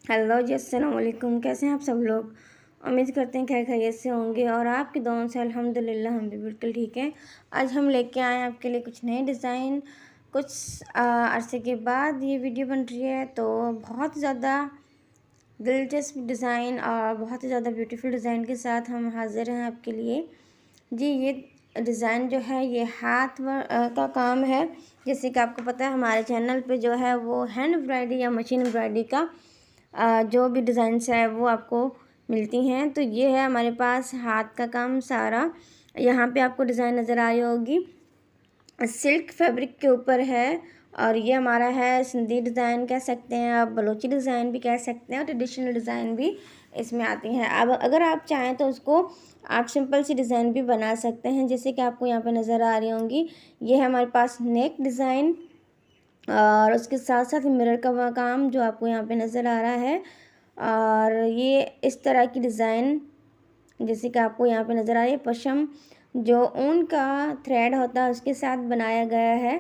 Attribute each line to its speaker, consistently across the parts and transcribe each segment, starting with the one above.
Speaker 1: Hello जी, अस्सलाम वालेकुम। कैसे हैं आप सब लोग? उम्मीद करते हैं खैर खैरियत से होंगे और आपकी दुआओं से अल्हम्दुलिल्लाह हम भी बिल्कुल ठीक हैं। आज हम लेके आए हैं आपके लिए कुछ नए डिज़ाइन। कुछ अरसे के बाद ये वीडियो बन रही है, तो बहुत ज़्यादा दिलचस्प डिज़ाइन और बहुत ही ज़्यादा ब्यूटीफुल डिज़ाइन के साथ हम हाज़िर हैं आपके लिए। जी, ये डिज़ाइन जो है ये का काम है। जैसे कि आपको पता है हमारे चैनल पे जो है वो हैंड एम्ब्रॉयडरी या मशीन एम्ब्रॉयडरी का जो भी डिज़ाइंस है वो आपको मिलती हैं। तो ये है हमारे पास हाथ का काम सारा। यहाँ पे आपको डिज़ाइन नज़र आ रही होगी, सिल्क फैब्रिक के ऊपर है। और ये हमारा है सिंधी डिज़ाइन कह सकते हैं, आप बलोची डिज़ाइन भी कह सकते हैं और ट्रेडिशनल डिज़ाइन भी इसमें आती हैं। अब अगर आप चाहें तो उसको आप सिंपल सी डिज़ाइन भी बना सकते हैं, जैसे कि आपको यहाँ पे नज़र आ रही होंगी। ये है हमारे पास नेक डिज़ाइन और उसके साथ साथ मिरर का काम जो आपको यहाँ पे नज़र आ रहा है। और ये इस तरह की डिज़ाइन जैसे कि आपको यहाँ पे नज़र आ रही है, पशम जो ऊन का थ्रेड होता है उसके साथ बनाया गया है।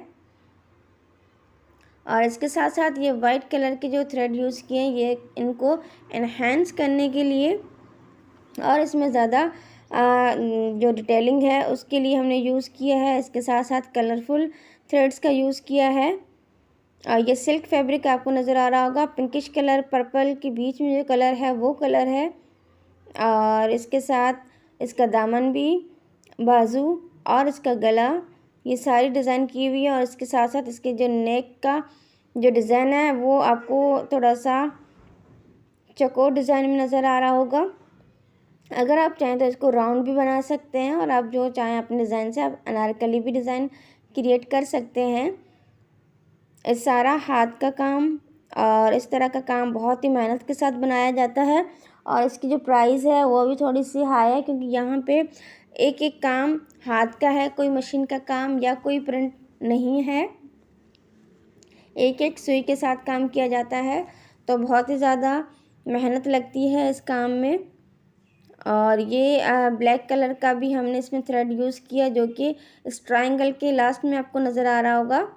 Speaker 1: और इसके साथ साथ ये वाइट कलर के जो थ्रेड यूज़ किए हैं ये इनको एनहेंस करने के लिए और इसमें ज़्यादा जो डिटेलिंग है उसके लिए हमने यूज़ किया है। इसके साथ साथ कलरफुल थ्रेड्स का यूज़ किया है। और ये सिल्क फैब्रिक आपको नज़र आ रहा होगा, पिंकिश कलर पर्पल के बीच में जो कलर है वो कलर है। और इसके साथ इसका दामन भी, बाजू और इसका गला, ये सारी डिज़ाइन की हुई है। और इसके साथ साथ इसके जो नेक का जो डिज़ाइन है वो आपको थोड़ा सा चौकोर डिज़ाइन में नज़र आ रहा होगा। अगर आप चाहें तो इसको राउंड भी बना सकते हैं और आप जो चाहें अपने डिज़ाइन से आप अनारकली भी डिज़ाइन क्रिएट कर सकते हैं। इस सारा हाथ का काम और इस तरह का काम बहुत ही मेहनत के साथ बनाया जाता है। और इसकी जो प्राइस है वो भी थोड़ी सी हाई है, क्योंकि यहाँ पे एक एक काम हाथ का है, कोई मशीन का काम या कोई प्रिंट नहीं है। एक एक सुई के साथ काम किया जाता है, तो बहुत ही ज़्यादा मेहनत लगती है इस काम में। और ये ब्लैक कलर का भी हमने इसमें थ्रेड यूज़ किया, जो कि इस ट्रायंगल के लास्ट में आपको नज़र आ रहा होगा,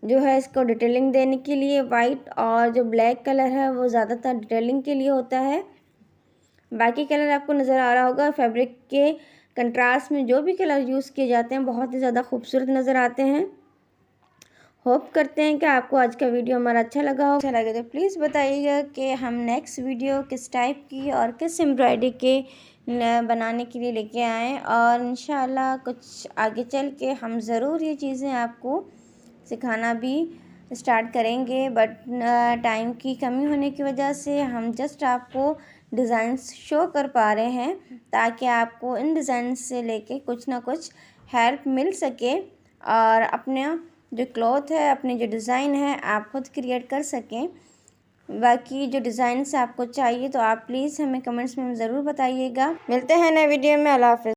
Speaker 1: जो है इसको डिटेलिंग देने के लिए। वाइट और जो ब्लैक कलर है वो ज़्यादातर डिटेलिंग के लिए होता है। बाकी कलर आपको नज़र आ रहा होगा, फैब्रिक के कंट्रास्ट में जो भी कलर यूज़ किए जाते हैं बहुत ही ज़्यादा खूबसूरत नज़र आते हैं। होप करते हैं कि आपको आज का वीडियो हमारा अच्छा लगा हो। अच्छा लगे तो प्लीज़ बताइएगा कि हम नेक्स्ट वीडियो किस टाइप की और किस एम्ब्रॉयडरी के बनाने के लिए लेके आएँ। और इंशाल्लाह कुछ आगे चल के हम ज़रूर ये चीज़ें आपको सिखाना भी स्टार्ट करेंगे, बट टाइम की कमी होने की वजह से हम जस्ट आपको डिज़ाइंस शो कर पा रहे हैं, ताकि आपको इन डिज़ाइन से लेके कुछ ना कुछ हेल्प मिल सके और अपने जो क्लॉथ है, अपने जो डिज़ाइन है आप खुद क्रिएट कर सकें। बाकी जो डिज़ाइंस आपको चाहिए तो आप प्लीज़ हमें कमेंट्स में ज़रूर बताइएगा। मिलते हैं नए वीडियो में। अल्लाह हाफ़िज़।